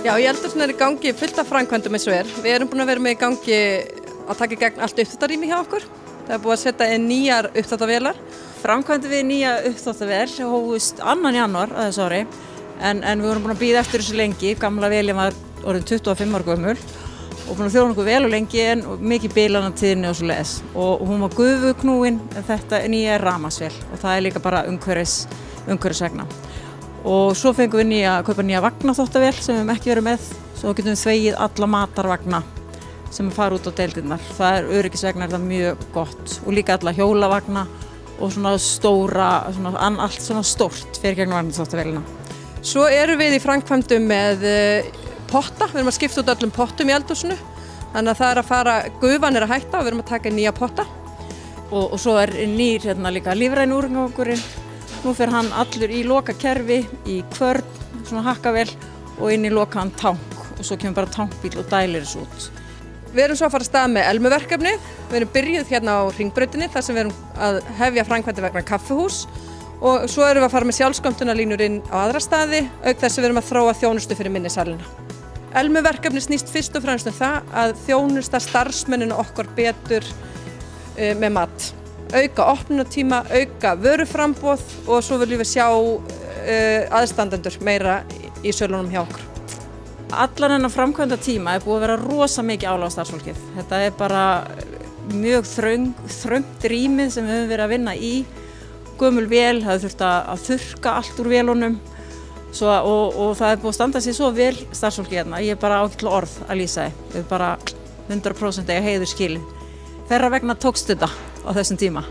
Já, í eldhúsinu í gangi fullt af framkvæmdum eins og Við erum búin að vera með í gangi að taka í gegn allt uppþvottarými hjá okkur. Það búið að setja inn nýjar uppþvottavélar. Framkvæmdum við nýja uppþvottavél hófust 2. janúar að þessu ári en við vorum búin að bíða eftir þessu lengi. Gamla vélin var orðin 25 ára gömul og búin að þjóna okkur vel og lengi en mikið bilanartíðni og svoleiðis. Og hún var gufuknúin en þetta nýja rafmagnsvél og það líka bara umhverfisvegna. Og svo fengum við að kaupa nýja vagnaþvottavél sem við höfum ekki verið með. Svo getum við þvegið alla matarvagna sem fara út á deildirnar. Það öryggisvegna það mjög gott og líka alla hjólavagna og svona stóra, allt svona stórt fyrir gegnum vagnaþvottavélina. Svo erum við í framkvæmdum með potta. Við erum að skipta út öllum pottum í eldhúsinu. Þannig að það að fara, gufan að hætta og við erum að taka nýja potta. Og svo nýr líka lífræn úrgangurinn. Nú fer hann allur í lokakerfi, í kvörn, svona hakkavél og inn í lokaðan tank og svo kemur bara tankbíl og dælir þessu út. Við erum svo að fara af stað með Elmuverkefnið. Við erum byrjuð hérna á Hringbrautinni þar sem við erum að hefja framkvæmdir vegna kaffihús og svo erum við að fara með sjálfskömmtunarlínur inn á aðra staði auk þess að við erum að þróa þjónustu fyrir minni salina. Elmuverkefnið snýst fyrst og fremst það að þjónusta starfsmennina okkar betur með mat. Auka opnunartíma, auka vöruframboð og svo viljum við sjá aðstandendur meira í sölunum hjá okkur. Allan þennan framkvæmda tíma búið að vera rosa mikið álag á starfsfólkið. Þetta bara mjög þröngt rýmið sem við höfum verið að vinna í. Gömul vél, það þurft að þurrka allt úr vélunum og það búið að standa sig svo vel starfsfólkið hérna. Ég bara ágætla orð að lýsa þið. Við bara 100% eiga heiður skilið. Þeirra vegna tókst þetta á þessum tíma.